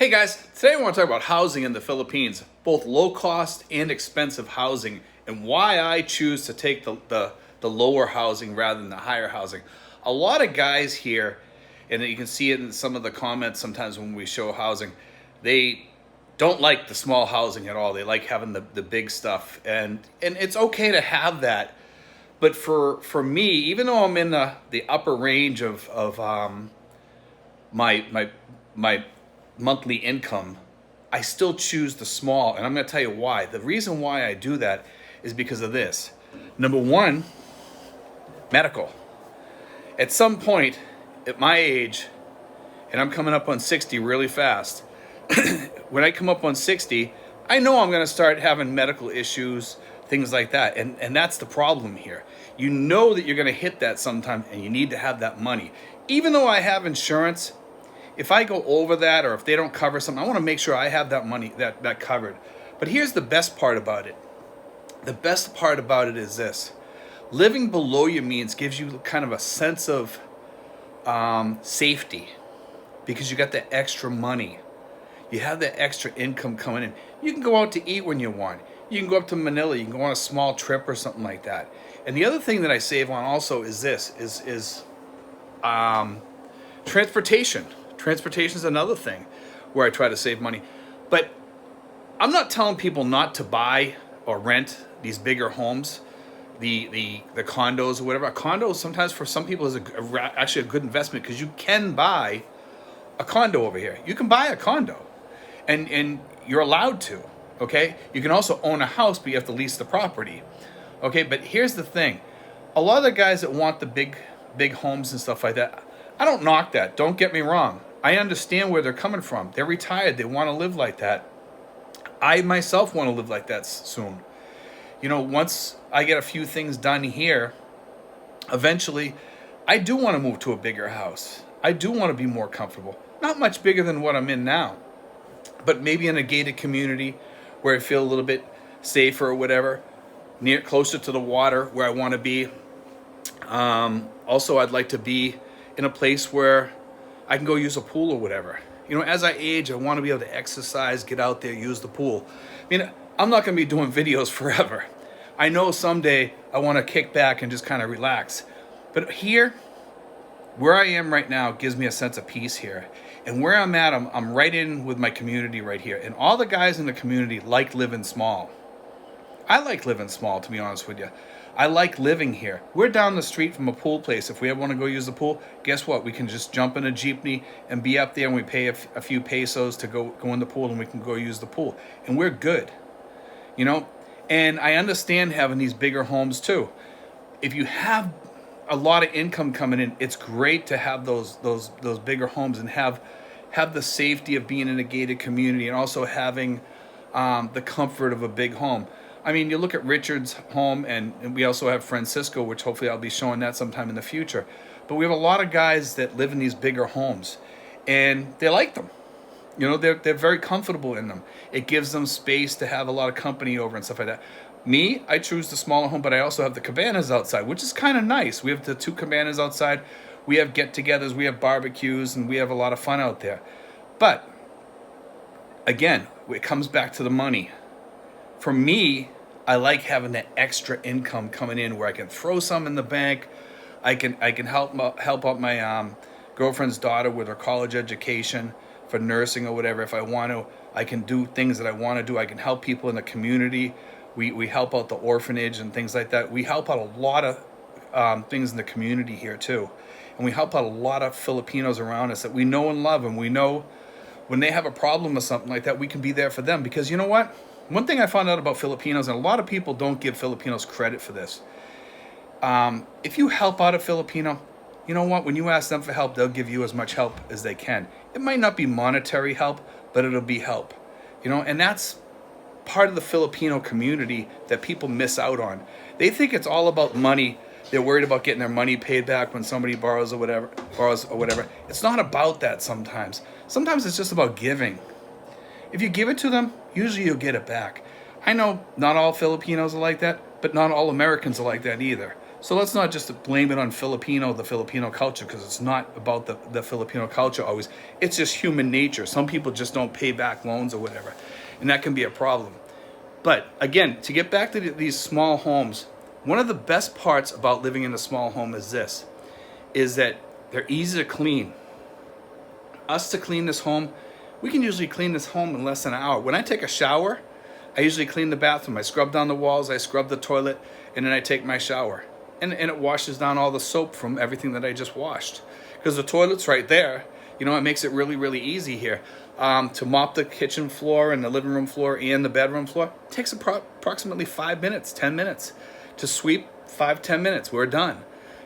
Hey guys, today I want to talk about housing in the Philippines, both low cost and expensive housing, and why I choose to take the lower housing rather than the higher housing. A lot of guys here, and you can see it in some of the comments sometimes when we show housing, they don't like the small housing at all. They like having the big stuff, and it's okay to have that. But for me, even though I'm in the upper range of my my monthly income, I still choose the small, and I'm going to tell you why. The reason why I do that is because of this. Number one, medical. At some point, at my age, and I'm coming up on 60 really fast, when I come up on 60, I know I'm going to start having medical issues, things like that. And that's the problem here. You know that you're going to hit that sometime, and you need to have that money. Even though I have insurance, if I go over that or if they don't cover something, I want to make sure I have that money that covered. But here's the best part about it. The best part about it is this. Living below your means gives you kind of a sense of safety because you got the extra money. You have that extra income coming in. You can go out to eat when you want. You can go up to Manila. You can go on a small trip or something like that. And the other thing that I save on also is this, is transportation. Transportation is another thing where I try to save money. But I'm not telling people not to buy or rent these bigger homes, the condos or whatever. A condo sometimes for some people is actually a good investment because you can buy a condo over here. You can buy a condo and you're allowed to, okay? You can also own a house, but you have to lease the property, okay? But here's the thing. A lot of the guys that want the big homes and stuff like that, I don't knock that. Don't get me wrong. I understand where they're coming from. They're retired. They want to live like that. I myself want to live like that soon. You know, once I get a few things done here, eventually I do want to move to a bigger house. I do want to be more comfortable. Not much bigger than what I'm in now, but maybe in a gated community where I feel a little bit safer or whatever, closer to the water where I want to be. Also, I'd like to be in a place where I can go use a pool or whatever. You know, as I age, I want to be able to exercise, get out there, use the pool. I mean, I'm not going to be doing videos forever. I know someday I want to kick back and just kind of relax. But here, where I am right now gives me a sense of peace here. And where I'm at, I'm right in with my community right here. And all the guys in the community like living small. I like living small, to be honest with you. I like living here. We're down the street from a pool place. If we ever want to go use the pool, guess what? We can just jump in a jeepney and be up there, and we pay a few pesos to go in the pool, and we can go use the pool. And we're good, you know? And I understand having these bigger homes too. If you have a lot of income coming in, it's great to have those bigger homes and have the safety of being in a gated community and also having the comfort of a big home. I mean, you look at Richard's home, and we also have Francisco, which hopefully I'll be showing that sometime in the future. But we have a lot of guys that live in these bigger homes, and they like them. You know, they're very comfortable in them. It gives them space to have a lot of company over and stuff like that. Me, I choose the smaller home, but I also have the cabanas outside, which is kind of nice. We have the 2 cabanas outside. We have get-togethers, we have barbecues, and we have a lot of fun out there. But, again, it comes back to the money. For me, I like having that extra income coming in where I can throw some in the bank. I can help out my girlfriend's daughter with her college education for nursing or whatever. If I want to, I can do things that I want to do. I can help people in the community. We help out the orphanage and things like that. We help out a lot of things in the community here too. And we help out a lot of Filipinos around us that we know and love. And we know when they have a problem or something like that, we can be there for them. Because you know what? One thing I found out about Filipinos, and a lot of people don't give Filipinos credit for this. If you help out a Filipino, you know what? When you ask them for help, they'll give you as much help as they can. It might not be monetary help, but it'll be help. You know, and that's part of the Filipino community that people miss out on. They think it's all about money. They're worried about getting their money paid back when somebody borrows or whatever. It's not about that sometimes. Sometimes it's just about giving. If you give it to them, usually you'll get it back. I know not all Filipinos are like that, but not all Americans are like that either. So let's not just blame it on the Filipino culture, because it's not about the Filipino culture always. It's just human nature. Some people just don't pay back loans or whatever, and that can be a problem. But again, to get back to these small homes, one of the best parts about living in a small home is that they're easy to clean. Us to clean this home, we can usually clean this home in less than an hour. When I take a shower, I usually clean the bathroom. I scrub down the walls, I scrub the toilet, and then I take my shower. And it washes down all the soap from everything that I just washed. Because the toilet's right there, it makes it really, really easy here. To mop the kitchen floor and the living room floor and the bedroom floor, it takes approximately 5 minutes, 10 minutes. To sweep, 5-10 minutes, we're done.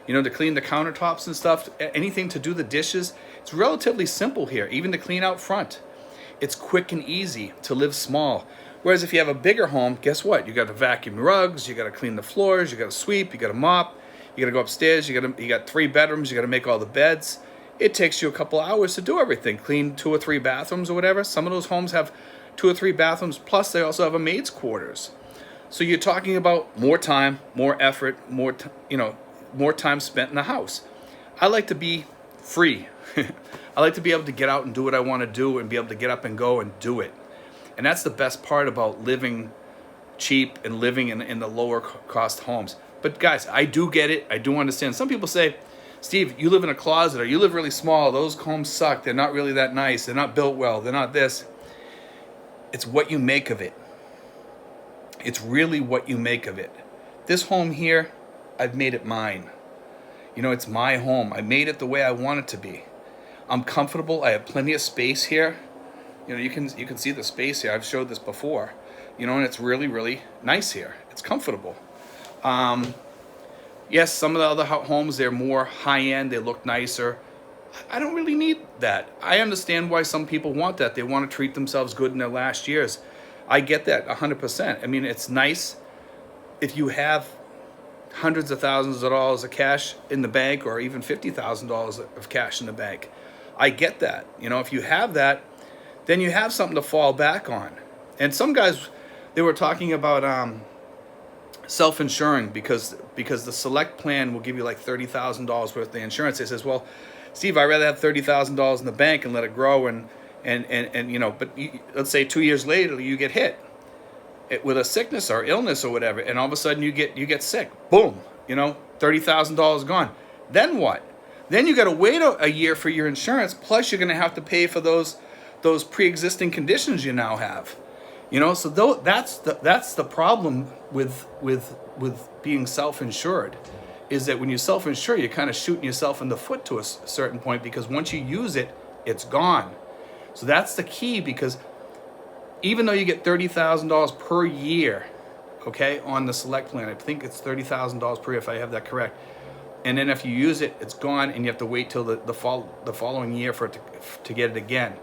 To clean the countertops and stuff, anything to do the dishes, it's relatively simple here. Even to clean out front, it's quick and easy to live small. Whereas if you have a bigger home, guess what? You got to vacuum rugs, you got to clean the floors, you got to sweep, you got to mop, you got to go upstairs, you got 3 bedrooms, you got to make all the beds. It takes you a couple hours to do everything. Clean 2 or 3 bathrooms or whatever. Some of those homes have 2 or 3 bathrooms, plus they also have a maid's quarters. So you're talking about more time, more effort, more time spent in the house. I like to be free. I like to be able to get out and do what I want to do and be able to get up and go and do it. And that's the best part about living cheap and living in the lower cost homes. But guys, I do get it. I do understand. Some people say, Steve, you live in a closet or you live really small. Those homes suck. They're not really that nice. They're not built well. They're not this. It's what you make of it. It's really what you make of it. This home here, I've made it mine. It's my home. I made it the way I want it to be. I'm comfortable. I have plenty of space here. You can see the space here. I've showed this before. And it's really, really nice here. It's comfortable. Yes, some of the other homes, they're more high-end. They look nicer. I don't really need that. I understand why some people want that. They want to treat themselves good in their last years. I get that 100%. I mean, it's nice if you have hundreds of thousands of dollars of cash in the bank, or even $50,000 of cash in the bank. I get that. If you have that, then you have something to fall back on. And some guys, they were talking about self-insuring because the select plan will give you like $30,000 worth of the insurance. They says, well, Steve, I'd rather have $30,000 in the bank and let it grow and but let's say 2 years later you get hit with a sickness or illness or whatever, and all of a sudden you get sick. Boom, $30,000 gone. Then what? Then you got to wait a year for your insurance. Plus you're going to have to pay for those pre-existing conditions you now have. So that's the problem with being self-insured, is that when you self-insure, you're kind of shooting yourself in the foot to a certain point, because once you use it, it's gone. So that's the key, because even though you get $30,000 per year, okay, on the select plan, I think it's $30,000 per year if I have that correct. And then if you use it, it's gone, and you have to wait till the following year for it to get it again.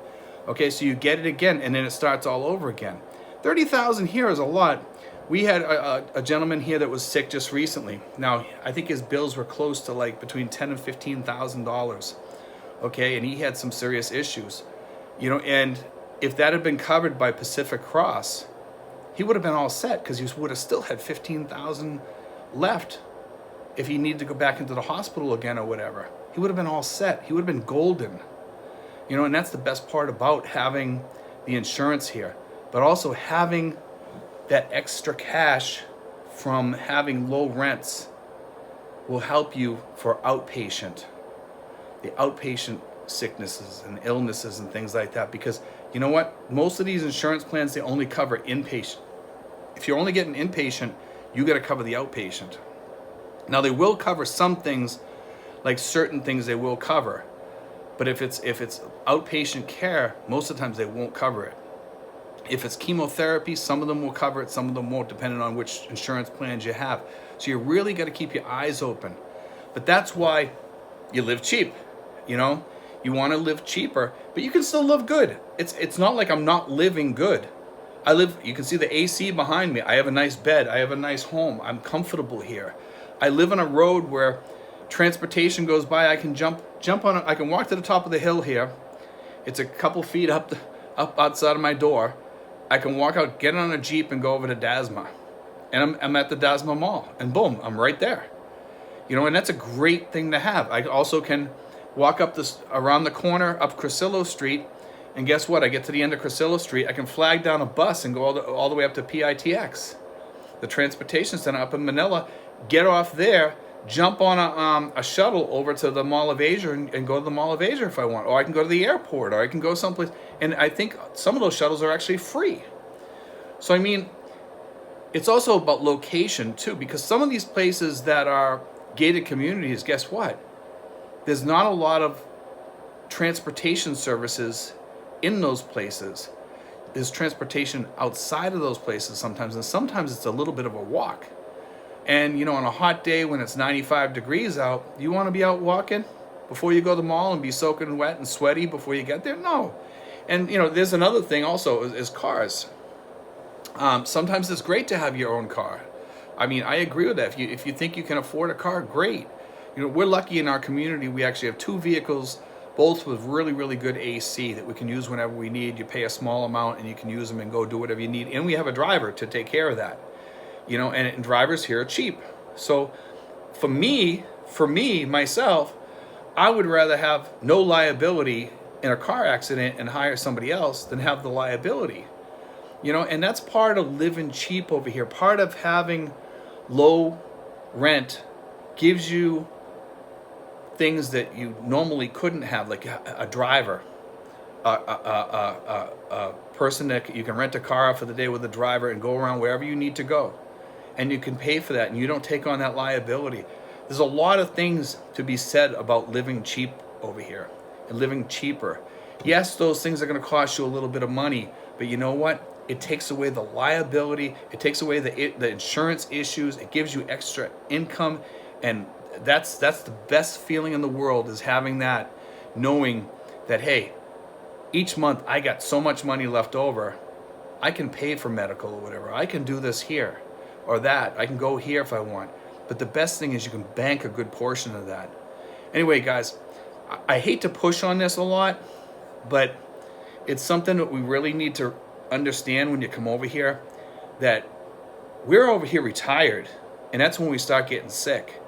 Okay, so you get it again, and then it starts all over again. $30,000 here is a lot. We had a gentleman here that was sick just recently. Now, I think his bills were close to like between $10,000 and $15,000. Okay, and he had some serious issues. And if that had been covered by Pacific Cross, he would have been all set, because he would have still had $15,000 left if he needed to go back into the hospital again or whatever. He would have been all set. He would have been golden. And that's the best part about having the insurance here, but also having that extra cash from having low rents will help you for the outpatient sicknesses and illnesses and things like that. Because you know what? Most of these insurance plans, they only cover inpatient. If you're only getting inpatient, you got to cover the outpatient. Now, they will cover some things, like certain things they will cover. But if it's outpatient care, most of the times they won't cover it. If it's chemotherapy, some of them will cover it, some of them won't, depending on which insurance plans you have. So you really got to keep your eyes open. But that's why you live cheap. You want to live cheaper, but you can still live good. It's not like I'm not living good. You can see the AC behind me. I have a nice bed. I have a nice home. I'm comfortable here. I live on a road where transportation goes by. I can jump on it. I can walk to the top of the hill here. It's a couple feet up outside of my door. I can walk out, get on a Jeep, and go over to Dasma. And I'm at the Dasma Mall. And boom, I'm right there. And that's a great thing to have. I also can walk up this around the corner up Crucillo Street, and guess what? I get to the end of Crucillo Street, I can flag down a bus and go all the way up to PITX, the transportation center up in Manila, get off there, jump on a shuttle over to the Mall of Asia and go to the Mall of Asia if I want. Or I can go to the airport, or I can go someplace. And I think some of those shuttles are actually free. So, I mean, it's also about location too, because some of these places that are gated communities, guess what? There's not a lot of transportation services in those places. There's transportation outside of those places sometimes, and sometimes it's a little bit of a walk. And on a hot day when it's 95 degrees out, you want to be out walking before you go to the mall and be soaking wet and sweaty before you get there? No. And there's another thing also is cars. Sometimes it's great to have your own car. I mean, I agree with that. If you think you can afford a car, great. We're lucky in our community. We actually have 2 vehicles, both with really, really good AC that we can use whenever we need. You pay a small amount and you can use them and go do whatever you need. And we have a driver to take care of that. And drivers here are cheap. So for me, myself, I would rather have no liability in a car accident and hire somebody else than have the liability. And that's part of living cheap over here. Part of having low rent gives you things that you normally couldn't have, like a driver, a person that you can rent a car for the day with a driver and go around wherever you need to go. And you can pay for that, and you don't take on that liability. There's a lot of things to be said about living cheap over here and living cheaper. Yes, those things are going to cost you a little bit of money, but you know what? It takes away the liability. It takes away the insurance issues. It gives you extra income, and that's the best feeling in the world, is having that, knowing that, hey, each month I got so much money left over. I can pay for medical or whatever. I can do this here or that. I can go here if I want. But the best thing is you can bank a good portion of that. Anyway, guys, I hate to push on this a lot, but it's something that we really need to understand when you come over here, that we're over here retired, and that's when we start getting sick.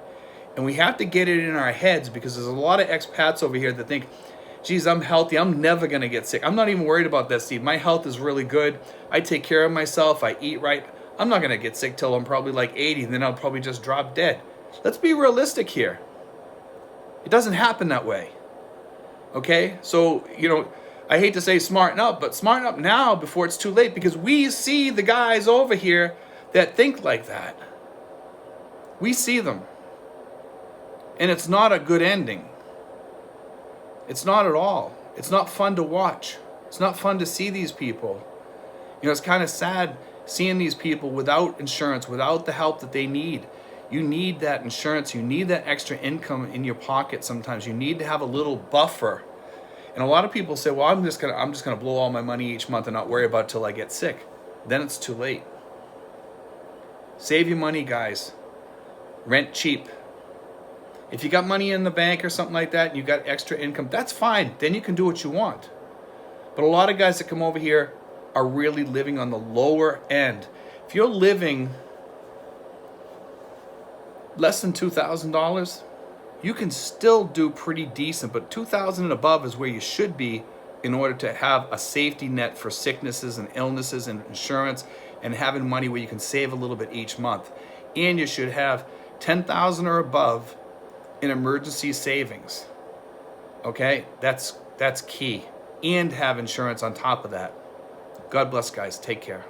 And we have to get it in our heads, because there's a lot of expats over here that think, geez, I'm healthy, I'm never going to get sick. I'm not even worried about that, Steve. My health is really good. I take care of myself. I eat right. I'm not going to get sick till I'm probably like 80, and then I'll probably just drop dead. Let's be realistic here. It doesn't happen that way. Okay? So, I hate to say smarten up, but smarten up now before it's too late, because we see the guys over here that think like that. We see them. And it's not a good ending. It's not at all. It's not fun to watch. It's not fun to see these people. It's kind of sad seeing these people without insurance, without the help that they need. You need that insurance. You need that extra income in your pocket sometimes. You need to have a little buffer. And a lot of people say, well, I'm just gonna blow all my money each month and not worry about it till I get sick. Then it's too late. Save your money, guys. Rent cheap. If you got money in the bank or something like that and you got extra income, that's fine. Then you can do what you want. But a lot of guys that come over here are really living on the lower end. If you're living less than $2,000, you can still do pretty decent, but $2,000 and above is where you should be in order to have a safety net for sicknesses and illnesses and insurance, and having money where you can save a little bit each month. And you should have $10,000 or above in emergency savings. Okay? That's key. And have insurance on top of that. God bless, guys. Take care.